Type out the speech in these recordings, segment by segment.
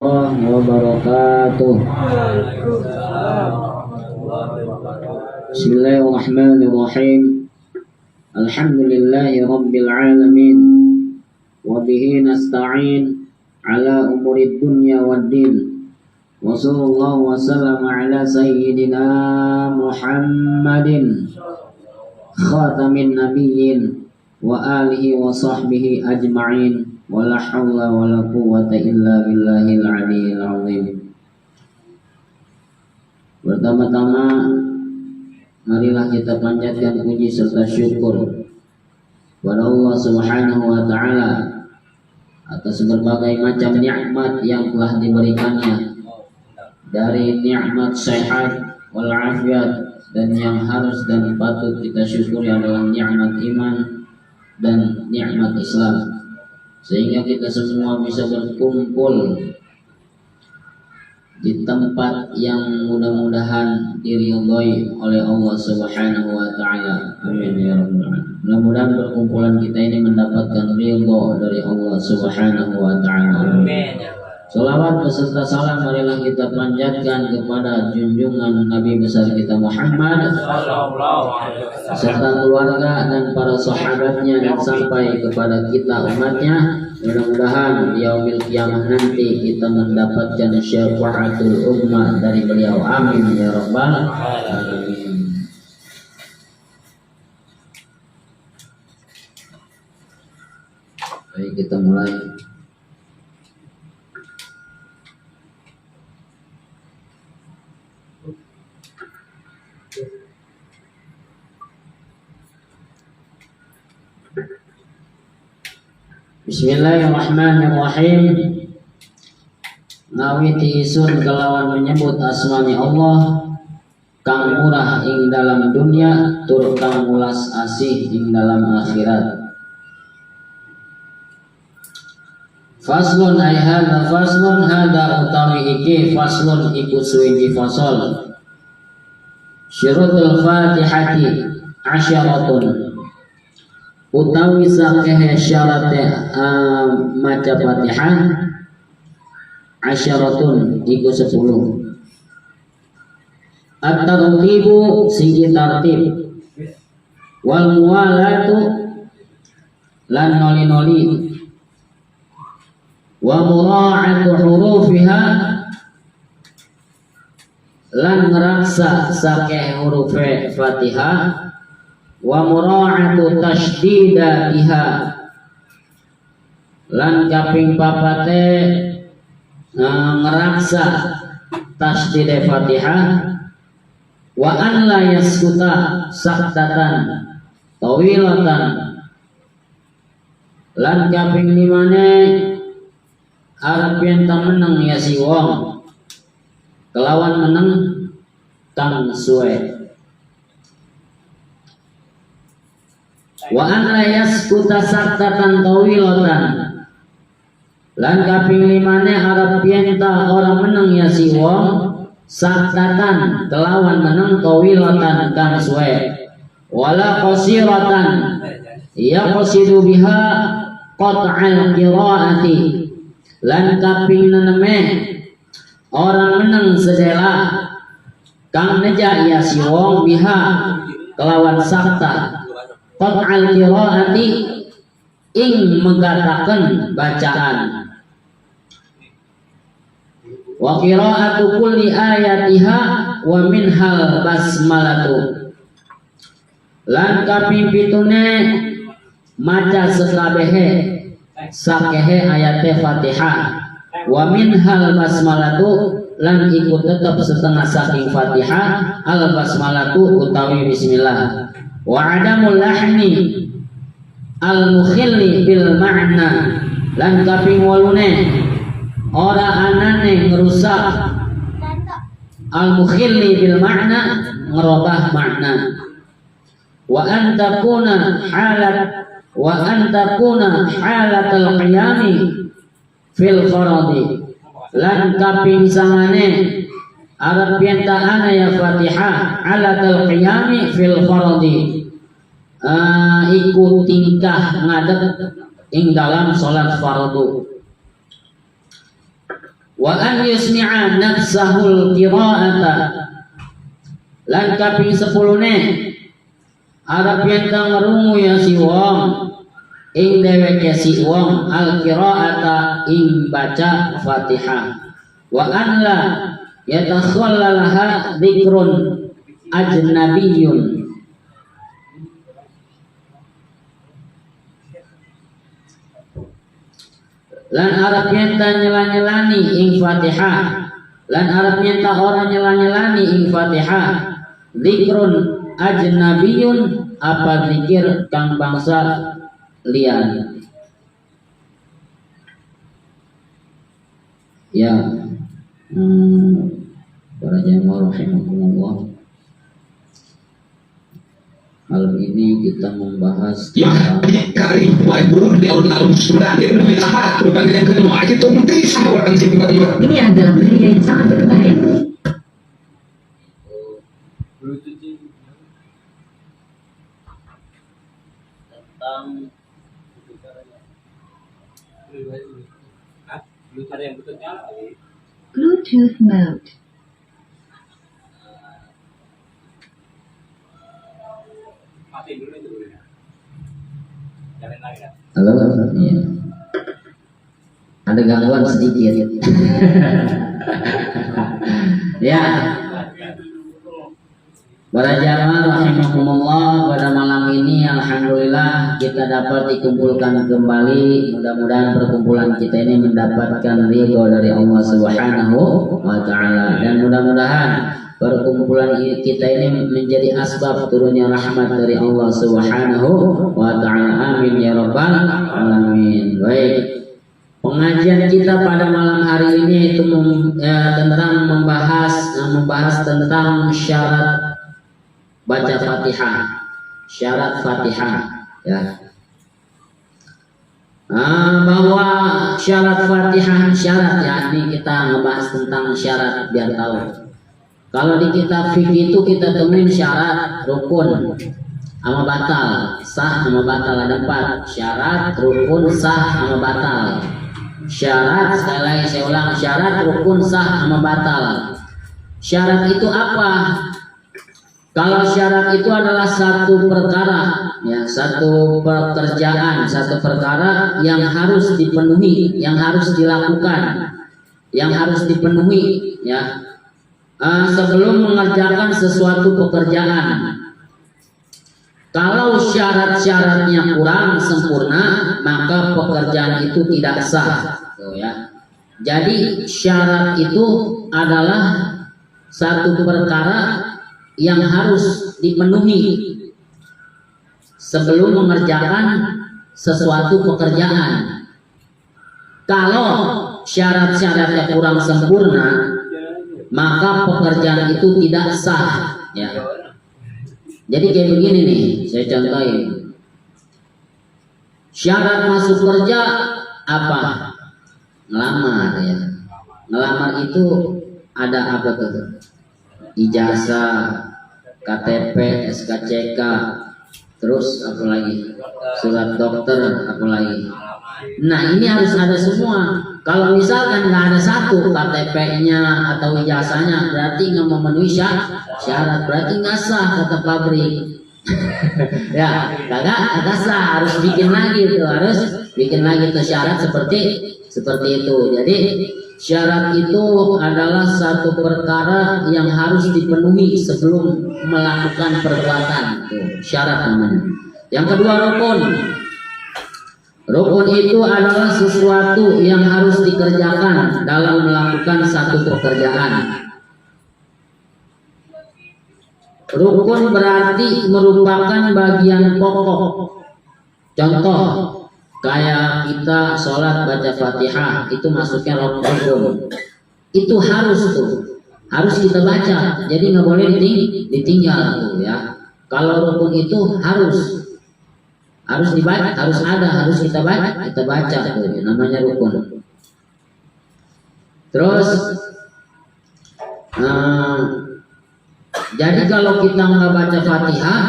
wabarakatuh. Bismillahirrahmanirrahim. Alhamdulillahi rabbil alamin. Wa bihi nasta'in ala umurid dunya waddin. Wa sallallahu wa sallama ala sayyidina Muhammadin khatamin nabiyyin wa alihi wa sahbihi ajma'in. Wala haula wala quwwata illa billahil aliyyil azim. Pertama-tama marilah kita panjatkan puji serta syukur kepada Allah Subhanahu wa taala atas berbagai macam nikmat yang telah diberikannya, dari nikmat sehat wal afiat, dan yang harus dan patut kita syukuri adalah nikmat iman dan nikmat Islam, sehingga kita semua bisa berkumpul di tempat yang mudah-mudahan diridhai oleh Allah Subhanahu wa taala. Amin ya rabbal alamin. Mudah-mudahan perkumpulan kita ini mendapatkan ridha dari Allah Subhanahu wa taala. Amin. Salawat beserta salam marilah kita panjatkan kepada junjungan Nabi besar kita Muhammad serta keluarga dan para sahabatnya, dan sampai kepada kita umatnya. Mudah-mudahan di yaumil qiyamah nanti kita mendapatkan syafaatul ummah dari beliau. Amin ya rabbal alamin. Baik, kita mulai. Bismillahirrahmanirrahim. Ngawiti isun kelawan menyebut asmani Allah kang murah ing dalam dunia tur kang mulas asih ing dalam akhirat. Faslun ay hadza faslun, hadza utawi iki faslun iku suwiji fasal. Syurutul Fatihati asyaratun, utawi sakehe syaratnya maca Fatihah asyaratun iku 10. At-tartibu siji tartib, wal muwalatu lan noli-noli, wa mura'atu hurufiha lan ngeraksa sakehe huruf Fatihah, wa mura'atu tasydidatiha lan kaping papate ngeraksa tasydid Fatihah, wa an la yaskuta saktatan tawilatan lan kaping limane arep yen ta meneng ya si wong kelawan meneng kang suwe. Wa an la yaskuta saktatan tawilatan lan kaping limane arep yen ta ora meneng ya si wong saktatan kelawan meneng tawilatan kang suwe, wala qasiratan yaqsidu biha qat'al qiraati lan kaping nenemeh orang meneng sedela kang neja ya si wong biha kelawan sakta qat'al qiraati ing megataken bacaan, wa qiraatu kulli ayatiha wa minhal basmalatu lan kaping pitune maca sekabehe sakehe ayate Fatihah, wa minhal basmalatu lan ikut tetap setengah saking Fatihah al basmalatu utawi bismillah, wa adamul lahni al mukhilli bil ma'na lan kaping wolune ora anane ngerusak al mukhilli bil ma'na ngerubah makna, wa an takuna halatal qiyami fil faradi lan kaping sangane arep yen ta ana ya Fatihah halatal qiyami fil faradi iku tingkah ngadeg ing dalam salat fardu. wa an yusmi'a nafsahul qira'ata lan kaping 10 ne arep yen ngrungu ya si wong ing dheweke si wong al qira'ata ing baca Fatihah wa an la yatakhallalaha dzikrun ajnabiyyun lan arep nyenta nyela-nyelani ing Fatihah lan arep nyenta ora nyela-nyelani ing Fatihah dzikrun ajnabiyyun apa zikir kang bangsa lian ya para jamaah rahimakumullah. Malam ini kita membahas tentang kari burung di alun-alun Sunda dia berbicara berbagai yang kedua itu mungkin sama orang tiba-tiba ini adalah budaya yang sangat berbahaya. tentang Bluetooth mode. halo ya. Ada gangguan sedikit ya. Para jamaah rahimakumullah, pada malam ini alhamdulillah kita dapat dikumpulkan kembali. Mudah-mudahan perkumpulan kita ini mendapatkan ridho dari Allah Subhanahu wa taala, dan mudah-mudahan perkumpulan kita ini menjadi asbab turunnya rahmat dari Allah Subhanahu wa taala. Amin ya rabbal alamin. Baik. Pengajian kita pada malam hari ini itu tentang membahas tentang syarat baca Fatihah, syarat Fatihah ya. Bahwa syarat Fatihah, syarat ya, ini kita ngebahas tentang syarat biar tahu. Kalau di kitab fikih itu kita temuin syarat, rukun, sama batal, sah sama batal, ada 4 syarat, rukun, sah sama batal. Syarat, sekali lagi saya ulang, syarat, rukun, sah sama batal. Syarat itu apa? Kalau syarat itu adalah satu perkara, ya, satu pekerjaan, satu perkara yang harus dipenuhi, yang harus dilakukan, yang harus dipenuhi, ya, sebelum mengerjakan sesuatu pekerjaan. Kalau syarat-syaratnya kurang sempurna, maka pekerjaan itu tidak sah. Tuh, ya. Jadi syarat itu adalah satu perkara yang harus dipenuhi sebelum mengerjakan sesuatu pekerjaan. Kalau syarat-syaratnya kurang sempurna, maka pekerjaan itu tidak sah. Ya. Jadi kayak begini nih, saya contohin. Syarat masuk kerja apa? Ngelamar ya. Ngelamar itu ada apa tuh? Ijazah, KTP, SKCK, terus apa lagi? Surat dokter, apa lagi? Nah, ini harus ada semua. Kalau misalkan nggak ada satu, KTP-nya atau ijazahnya, berarti nggak memenuhi syarat, berarti nggak sah kata pabrik. Ya, kagak sah, harus bikin lagi tuh, harus bikin lagi tuh syarat seperti itu. Jadi syarat itu adalah satu perkara yang harus dipenuhi sebelum melakukan perbuatan. Tuh, syarat namanya. Yang kedua, rukun. Rukun itu adalah sesuatu yang harus dikerjakan dalam melakukan satu pekerjaan. Rukun berarti merupakan bagian pokok. Contoh, kayak kita sholat baca Fatihah, itu masuknya rukun. Itu harus kita baca. Jadi nggak boleh ditinggal tuh ya. Kalau rukun itu harus dibaca, harus kita baca tuh, namanya rukun. Terus jadi kalau kita nggak baca Fatihah,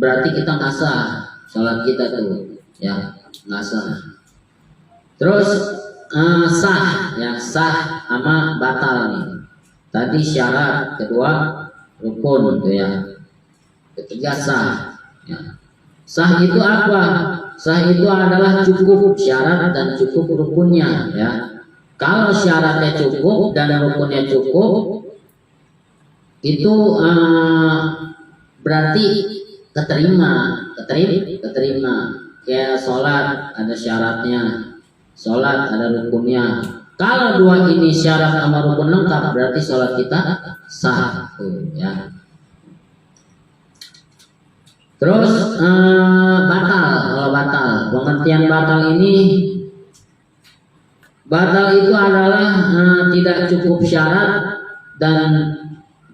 berarti kita nggak sah sholat kita tuh, ya, nggak sah. Terus sah ya, sah sama batal nih. Tadi syarat, kedua rukun gitu ya. Ketiga sah ya. Sah itu apa? Sah itu adalah cukup syarat dan cukup rukunnya ya. Kalau syaratnya cukup dan rukunnya cukup, itu berarti keterima. Kayak sholat ada syaratnya, sholat ada rukunnya. Kalau dua ini syarat sama rukun lengkap, berarti sholat kita sah tuh ya. Terus batal, kalau batal, pengertian batal ini, batal itu adalah tidak cukup syarat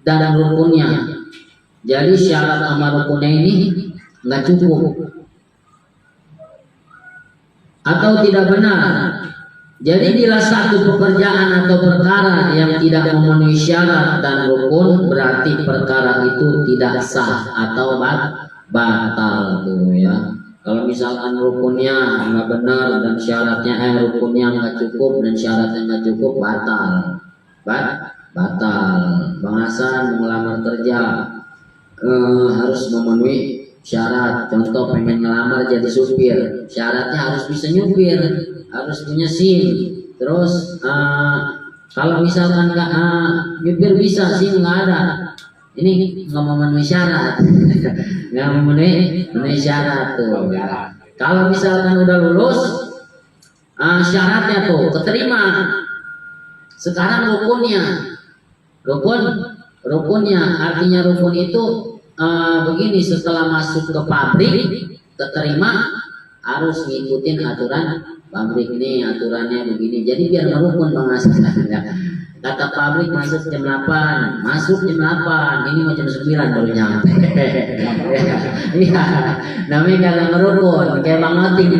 dan rukunnya. Jadi syarat sama rukunnya ini nggak cukup atau tidak benar. Jadi bila satu pekerjaan atau perkara yang tidak memenuhi syarat dan rukun, berarti perkara itu tidak sah atau batal tuh ya. Kalau misalkan rukunnya nggak benar dan syaratnya rukunnya nggak cukup dan syaratnya nggak cukup, batal. Bang Hasan melamar kerja harus memenuhi syarat. Contoh pengen ngelamar jadi supir, syaratnya harus bisa nyupir, harus punya SIM. Terus kalau misalkan nggak nyupir bisa, SIM nggak ada, ini nggak memenuhi syarat. Nggak memenuhi syarat tuh. Kalau misalkan udah lulus, syaratnya tuh keterima. Sekarang rukunnya artinya rukun itu begini, setelah masuk ke pabrik keterima harus ngikutin aturan pabrik. Nih aturannya begini, jadi biar ngerukun Bang Hasan. Kata pabrik masuk jam 8, masuk jam 8, ini mau jam 9 baru nyampe. Iya, namanya kagak ngerukun, kayak Bang Oting.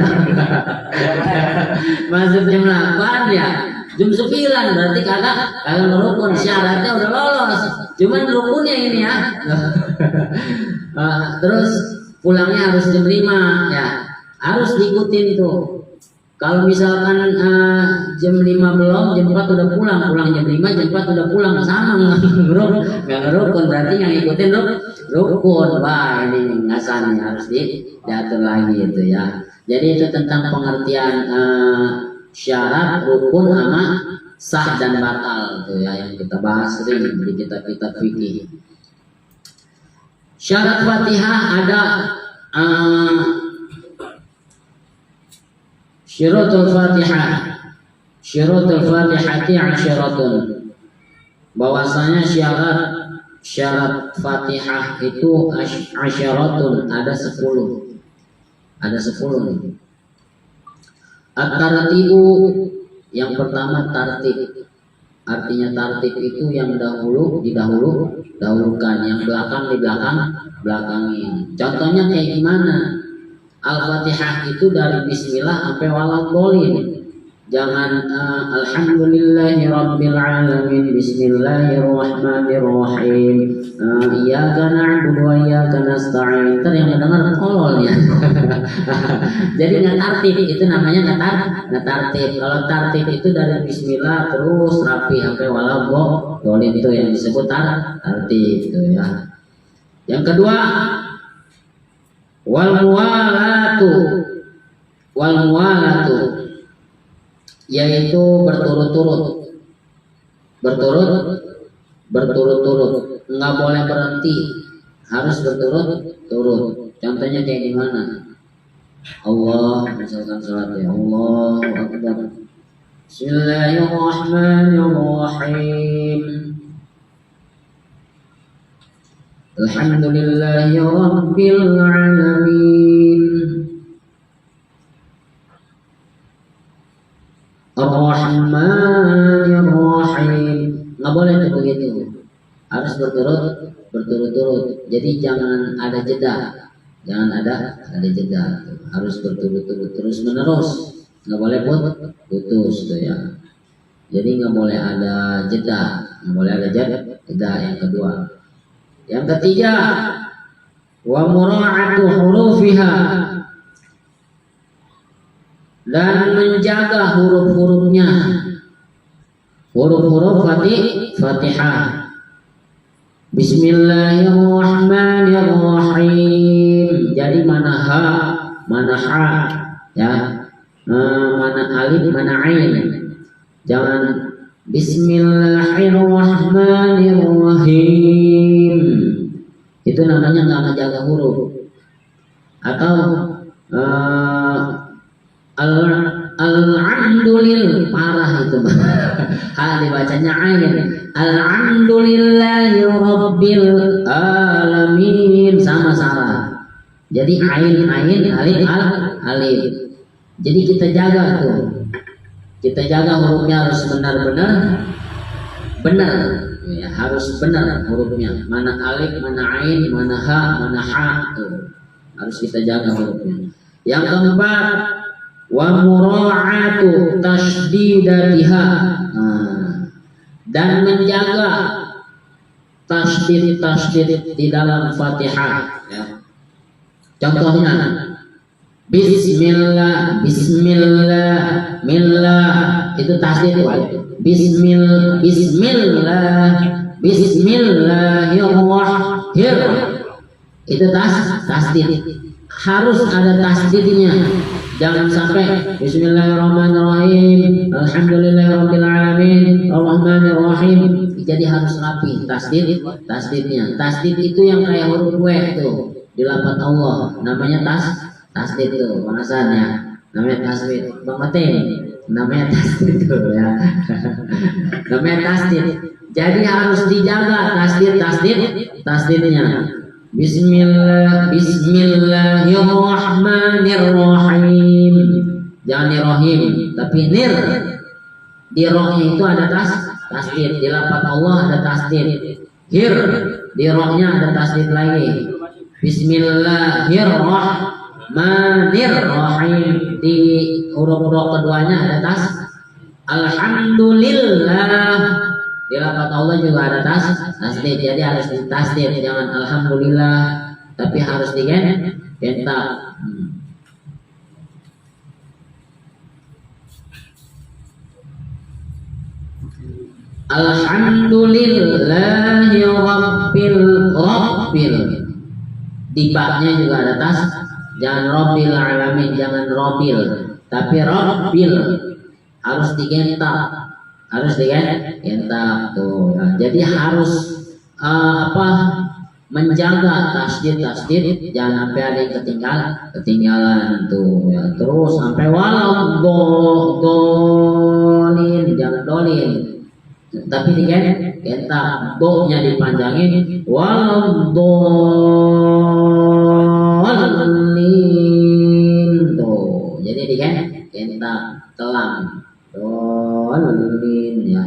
Masuk jam 8 ya, jam 9 berarti kagak ngerukun, syaratnya udah lolos, cuman rukunnya ini ya. Terus pulangnya harus jam 5 ya, harus diikutin tuh. Kalau misalkan jam 5 belum, jam 4 udah pulang jam 5, jam 4 udah pulang, sama nggak ngerukun, berarti yang ikutin rukun. Wah, ini ngasannya harus diatur lagi itu ya. Jadi itu tentang pengertian syarat, rukun sama sah dan batal itu ya, yang kita bahas sering di kitab-kitab fikih. Syarat Fatihah ada Syaratul Fatihah. Syaratul Fatihati 'asyaratun. Bahwasanya syarat Fatihah itu 'asyaratun, ada 10. Ada 10 nih. At-tartibu, yang pertama tartib. Artinya tartib itu yang didahulukan, yang belakang belakangin. Contohnya kayak gimana? Al-Fatihah itu dari bismillah sampai waladhdallin. Jangan alhamdulillahi rabbil alamin, bismillahirrahmanirrahim, iyyaka na'budu wa iyyaka nasta'in. Ntar yang mendengar kolol ya. Jadi nggak tertib, itu namanya nggak tertib. Kalau tertib itu dari bismillah terus rapi sampai waladhdallin, itu yang disebut tertib itu ya. Yang kedua, wal muwalatu, yaitu berturut-turut, nggak boleh berhenti, harus berturut-turut. Contohnya kayak gimana? Allah, misalkan salat ya, Allahu Akbar, Bismillahirrahmanirrahim, Alhamdulillahi Rabbil Alamin, Ar-Rahmanir-Rahim. Nggak boleh begitu, harus berturut-turut. Jadi jangan ada jeda, harus berturut-turut terus menerus, nggak boleh putus tuh ya. Jadi nggak boleh ada jeda, Yang kedua. Yang ketiga, wa mura'atu hurufiha, dan menjaga huruf-hurufnya, huruf-huruf Fatihah. Bismillahirrahmanirrahim. Jadi mana ha, mana ha, ya, mana alif, mana ain. Jangan Bismillahirrahmanirrahim. Itu namanya nggak menjaga huruf. Atau Alhamdulillah, parah itu. Ha dibacanya ain. Alhamdulillahi rabbil alamin, sama salah. Jadi ain alif alif. Jadi kita jaga tuh. Kita jaga hurufnya harus benar-benar benar. Ya, harus benar hurufnya. Mana alif, mana ain, mana ha, mana ha tuh. Harus kita jaga hurufnya. Yang keempat, wa mura'atu tasydidatiha. Dan menjaga tasydid di dalam Fatihah, ya. Contohnya Bismillah, itu tasydid. Bismillahirrahmanirrahim. Itu tasydid. Harus ada tasdidnya. Jangan sampai Bismillahirrahmanirrahim, Alhamdulillahirabbil alamin, Arrahmanirrahim. Jadi harus rapi tasdidnya. Tasdid itu yang kayak huruf W tuh di lafaz Allah, namanya tasdid tuh, bahasanya namanya tasdid. Bang Matin, namanya tasdid tuh ya. Namanya tasdid. Jadi harus dijaga tasdidnya. Bismillahirrahmanirrahim. Jangan rohim, tapi nir. Di rohnya itu ada tasdid. Di lafaz Allah ada tasdid. Hir, di rohnya ada tasdid lagi. Bismillahirrahmanirrahim. Di huruf keduanya ada Alhamdulillah. Di lafaz Allah juga ada tasdid. Jadi harus ditasdid. Jangan alhamdulillah, tapi harus digentak. Alhamdulillahi rabbil. Di baknya juga ada jangan rabbil alamin, jangan rabbil, tapi rabbil. Harus digentak. Tuh. Nah, jadi harus menjaga tasdid, jangan sampai ada yang ketinggalan tuh ya. Terus sampai walau dolin, jangan dolin, tapi digentak, do-nya dipanjangin, walau dolin tuh. Jadi digentak, telan. Dolin ya.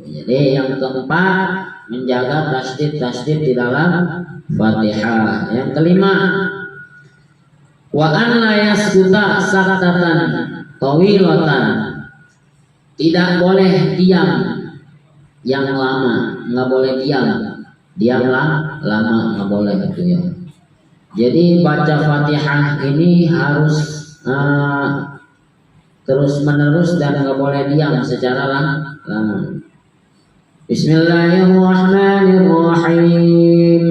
Jadi yang keempat, menjaga tasdid di dalam Fatihah. Yang kelima, wa an la yaskuta saktatan tawilatan. Tidak boleh diam yang lama, nggak boleh diam lama, nggak boleh gitu ya. Jadi baca Fatihah ini harus terus menerus dan nggak boleh diam secara lama. Bismillahirrahmanirrahim.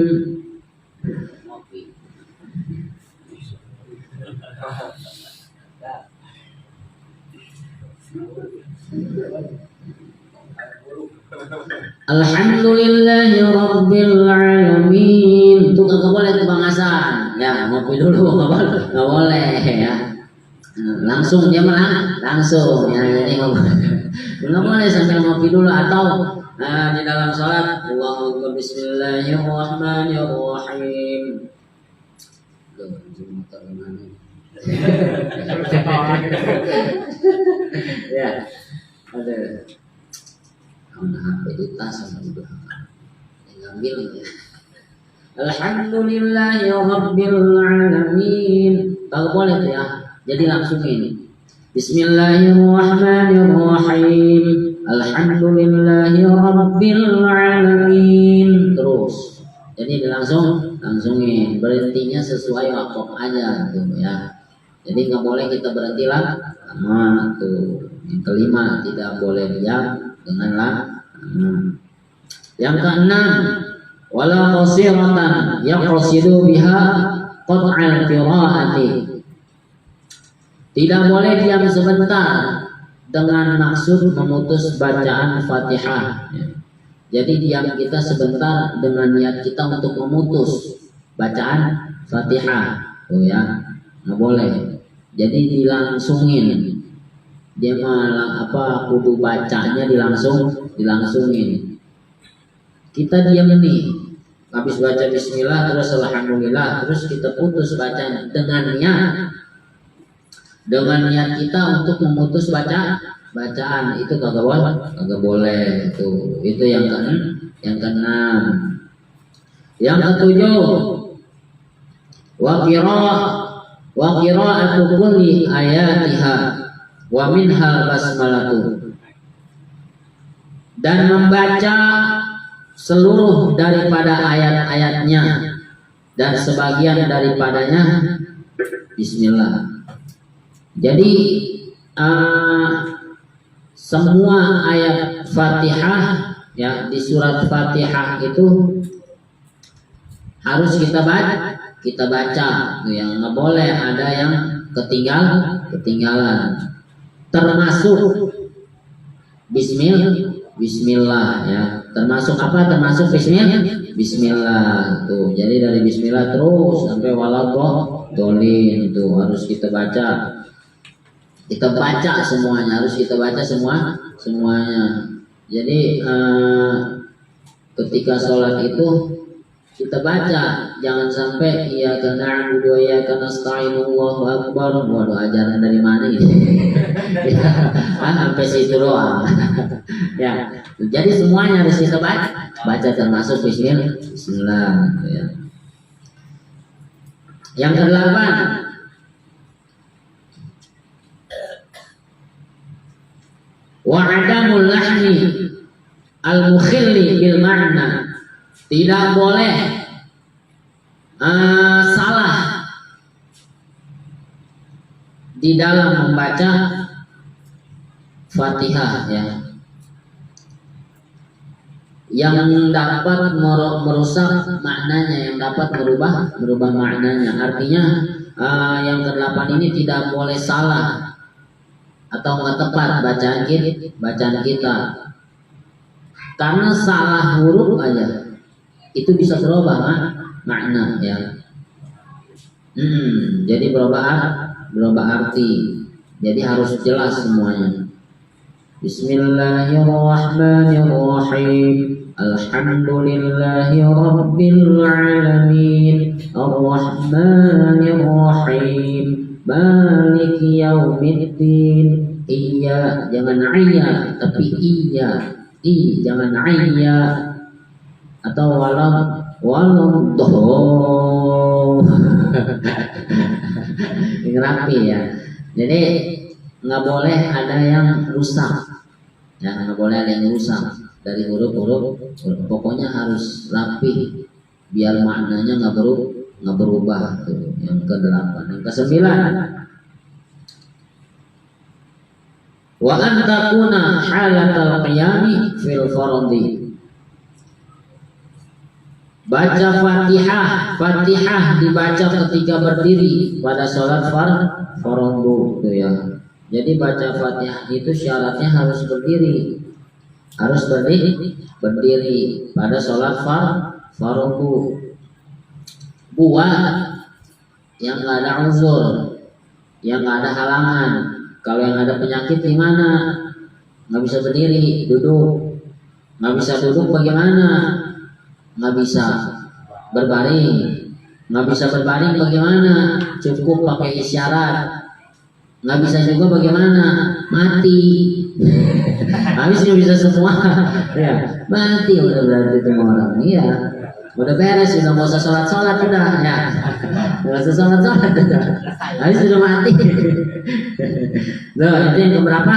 Alhamdulillahi rabbil alamin. Itu nggak boleh tuh Bang Hasan. Ya, ngopi dulu nggak boleh ya. Langsung dia langsung ya, ini nggak boleh sambil ngopi dulu. Atau di dalam sholat Allahu Akbar, Bismillahirrahmanirrahim. Ya, ada HP di tas udah ngambil ya. Alhamdulillahi rabbil alamin. Kalau boleh tuh ya. Jadi langsung ini. Bismillahirrahmanirrahim. Alhamdulillahi rabbil alamin. Terus. Jadi langsungin. Berhentinya sesuai waktu aja gitu ya. Jadi nggak boleh kita berhenti lama tuh. Yang kelima, tidak boleh diam dengan lama. Yang keenam, wala qasiratan yaqsidu biha qat'al qira'ati. Tidak boleh diam sebentar dengan maksud memutus bacaan Fatihah. Jadi diam kita sebentar dengan niat kita untuk memutus bacaan Fatihah. Oh ya, nggak boleh. Jadi dilangsungin. Dia malah kudu bacanya dilangsungin. Kita diam nih, habis baca Bismillah terus Alhamdulillah, terus kita putus bacanya dengan niat kita untuk memutus bacaan itu kagak boleh tuh. Itu yang keenam. Yang ketujuh, wa qira'atu kulli ayatiha wa minhal basmalatu, dan membaca seluruh daripada ayat-ayatnya dan sebagian daripadanya Bismillah. Jadi semua ayat Fatihah ya di surat Fatihah itu harus kita baca. Yang nggak boleh ada yang ketinggalan. Termasuk Bismillah ya. Termasuk apa? Termasuk Bismillah tuh. Jadi dari Bismillah terus sampai waladhdallin itu harus kita baca. Kita baca semuanya, harus kita baca semuanya. Jadi ketika sholat itu kita baca, jangan sampai iyyaka na'budu wa iyyaka nasta'in Allahu akbar. Waduh, ajaran dari mana ini? Sampai situ doang. Ya, jadi semuanya harus kita baca termasuk Bismillah. Ya. Yang kedelapan, wa'adamul lahni al-mukhilli bil ma'na. Tidak boleh salah di dalam membaca Fatihah ya, yang dapat merusak maknanya, yang dapat merubah maknanya. Artinya yang kedelapan ini tidak boleh salah atau nggak tepat bacaan kita, karena salah huruf aja itu bisa berubah makna ya. Jadi berubah arti. Jadi harus jelas semuanya. Bismillahirrahmanirrahim. Alhamdulillahi rabbil alamin. Arrahmanirrahim. Maliki yaumiddin. Iya, jangan ayya tapi iya. Jangan ayya atau walam doh. Ini rapi ya. Jadi nggak boleh ada yang rusak ya, nggak boleh ada yang rusak dari huruf-huruf. Pokoknya harus rapi biar maknanya nggak berubah tuh. Yang kedelapan. Yang kesembilan, wa antakuna halatal qiyami fil fardhi. Baca Fatihah dibaca ketika berdiri pada sholat fardu tuh ya. Jadi baca Fatihah itu syaratnya harus berdiri, berdiri pada sholat fardu. Buat yang nggak ada uzur, yang nggak ada halangan. Kalau yang ada penyakit gimana? Nggak bisa berdiri, duduk. Nggak bisa duduk bagaimana? Nggak bisa berbaring. Nggak bisa berbaring bagaimana? Cukup pakai isyarat. Nggak bisa juga bagaimana? Mati. Habis nggak bisa semua. Ya, mati udah berarti semua orang. Iya, udah beres, udah nggak usah sholat udah ya. Nggak usah sholat udah. Habis sudah mati. Nah, itu yang keberapa?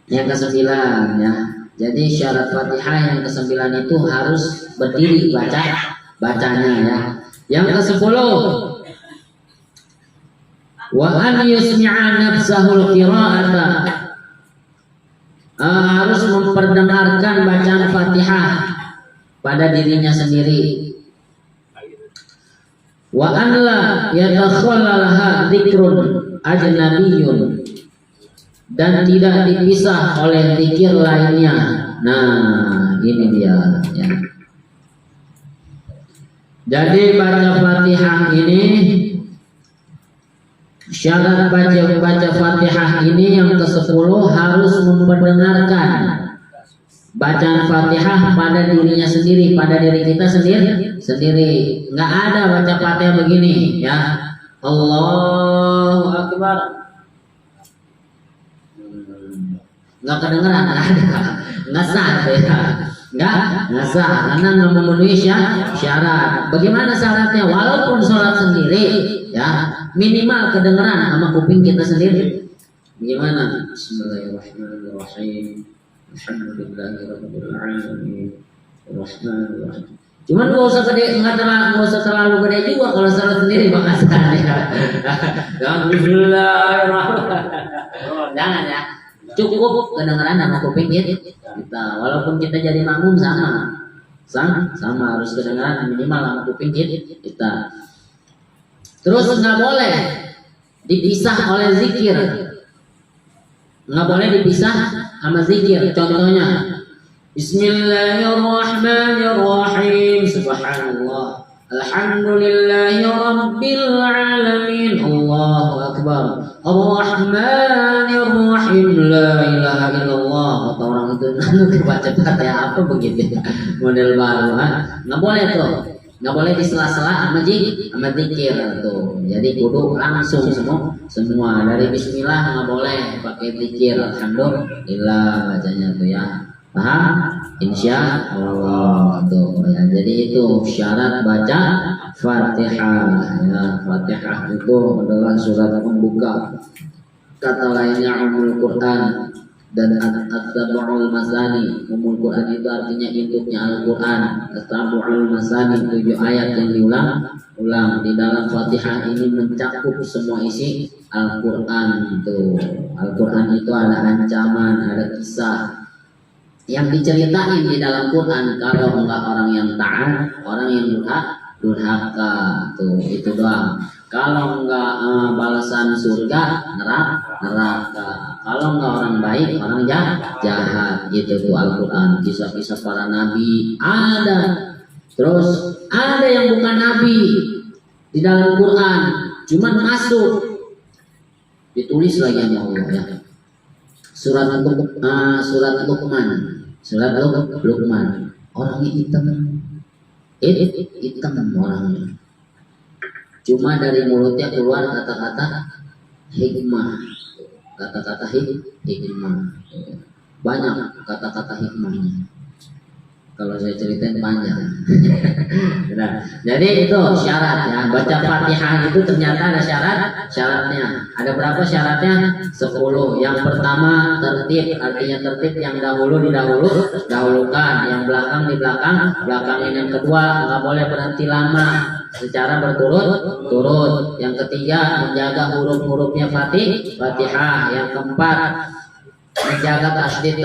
Yang kesembilan ya. Jadi syarat Fatihah yang kesembilan itu harus berdiri bacanya ya. Yang ke-10, Wa an yusmi'a nafsahul qira'ata, harus memperdengarkan bacaan Fatihah pada dirinya sendiri. Wa an la yatakhallalaha dzikrun ajnabiyyun, dan tidak dipisah oleh zikir lainnya. Nah, ini dia ya. Jadi baca Fatihah ini, syarat baca Fatihah ini yang ke-10 harus memperdengarkan bacaan Fatihah pada dirinya sendiri, pada diri kita sendiri. Nggak ada baca Fatihah begini ya, Allahu Akbar, nggak kedengeran, nggak sah ya. Nggak sah karena nggak memenuhi syarat. Bagaimana syaratnya? Walaupun sholat sendiri ya, minimal kedengeran sama kuping kita sendiri. Bagaimana? Bismillahirrahmanirrahim. Alhamdulillahirabbil alamin. Arrahmanirrahim. Cuman nggak usah terlalu gede juga kalau sholat sendiri bahasanya. Jangan Bismillahirrahmanirrahim. Jangan ya. Cukup kedengeran sama kuping kita. Walaupun kita jadi makmum sama harus kedengeran minimal sama kuping kita. Terus nggak boleh dipisah oleh zikir, nggak boleh dipisah sama zikir. Contohnya Bismillahirrahmanirrahim, Subhanallah, Alhamdulillahi Rabbil Alamin, Allahu Akbar, Ar-Rahmanir-Rahim, La ilaha illallah. Kata orang itu baca ya apa begitu model baru. Nggak boleh tuh, nggak boleh di sela-sela sama zikir tuh. Jadi kudu langsung semua dari Bismillah, nggak boleh pakai zikir. Alhamdulillah bacanya tuh ya. Paham? Insya Allah tuh ya. Jadi itu syarat baca Fatihah ya. Fatihah itu adalah surat pembuka. Kata lainnya Ummul Quran dan At-Tabu'ul Masani. Ummul Quran itu artinya induknya Al-Quran. At-Tabu'ul Masani 7 ayat yang diulang di dalam Fatihah ini mencakup semua isi Al-Quran itu. Al-Quran itu ada ancaman, ada kisah yang diceritain di dalam Quran. Kalau enggak orang yang taat, orang yang durhaka tuh, itu doang. Kalau enggak balasan surga, neraka. Kalau enggak orang baik, orang jahat gitu tuh Al-Quran. Kisah-kisah para nabi ada. Terus ada yang bukan nabi di dalam Quran, cuman masuk ditulis lagi sama Allah ya. Surat Luqman, orangnya hitam orangnya. Cuma dari mulutnya keluar kata-kata hikmah, banyak kata-kata hikmahnya. Kalau saya ceritain panjang. Nah, jadi itu syarat ya. Baca Fatihah itu ternyata ada syaratnya. Ada berapa syaratnya? 10. Yang pertama tertib, artinya tertib, yang dahulukan, yang belakang di belakangin. Yang kedua nggak boleh berhenti lama secara berturut-turut. Yang ketiga menjaga huruf-hurufnya Fatihah. Yang keempat menjaga tasdid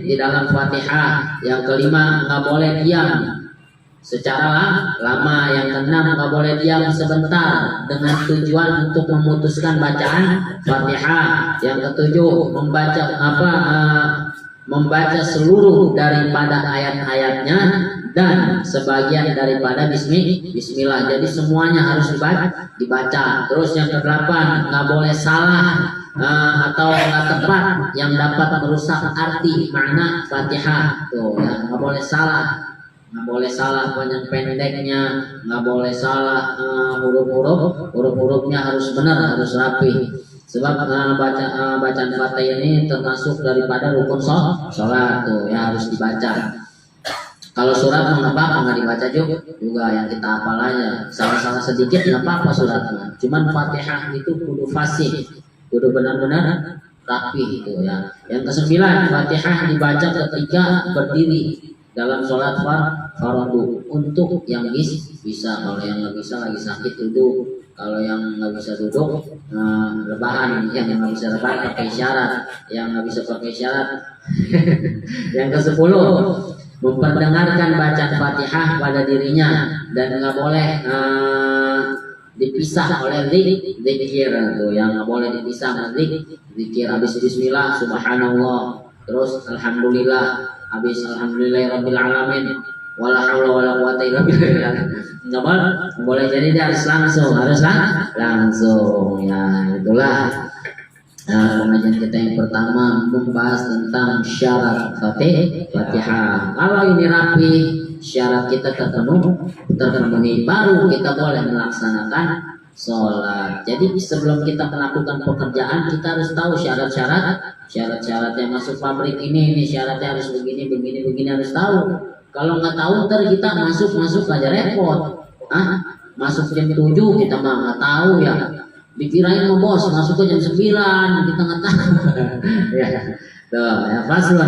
di dalam Fatihah. Yang kelima nggak boleh diam secara lama. Yang keenam nggak boleh diam sebentar dengan tujuan untuk memutuskan bacaan Fatihah. Yang ketujuh membaca seluruh daripada ayat-ayatnya dan sebagian daripada bismillah. Jadi semuanya harus dibaca. Terus yang kedelapan nggak boleh salah atau nggak tepat yang dapat merusak arti makna Fatihah tuh ya. Nggak boleh salah banyak pendeknya, nggak boleh salah huruf-hurufnya harus benar, harus rapi. Sebab bacaan Fatihah ini termasuk daripada rukun sholat tuh ya, harus dibaca. Kalau surat mengapa nggak dibaca juga yang kita hafal aja, salah sedikit nggak apa-apa suratnya. Cuman Fatihah itu kudu fasih, kudu benar-benar rapi itu ya. Yang ke-9, Fatihah dibaca ketika berdiri dalam sholat fardu untuk yang bisa. Kalau yang nggak bisa lagi sakit duduk Kalau yang nggak bisa duduk, rebahan. Yang nggak bisa rebahan pakai isyarat. Yang nggak bisa pakai isyarat. Yang ke-10, memperdengarkan bacaan Fatihah pada dirinya dan nggak boleh dipisah oleh zikir tuh, yang nggak boleh dipisah zikir habis bismillah subhanallah, terus alhamdulillah, habis alhamdulillahirabbil alamin, wala haula wala quwata illa billah. Nggak boleh, jadi dia harus langsung ya. Itulah pengajian kita yang pertama membahas tentang syarat Fatihah. Kalau ini rapi, syarat kita terpenuhi, baru kita boleh melaksanakan sholat. Jadi sebelum kita melakukan pekerjaan, kita harus tahu syarat-syarat yang masuk pabrik ini syaratnya harus begini harus tahu. Kalau nggak tahu, ntar kita masuk aja repot. Masuk jam 7 kita mah nggak tahu ya. Dikirain mau bos masuk ke jam 9, kita nggak tahu. Ya, tuh ya, faslun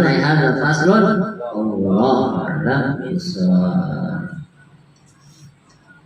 Allah a'lam bishawab.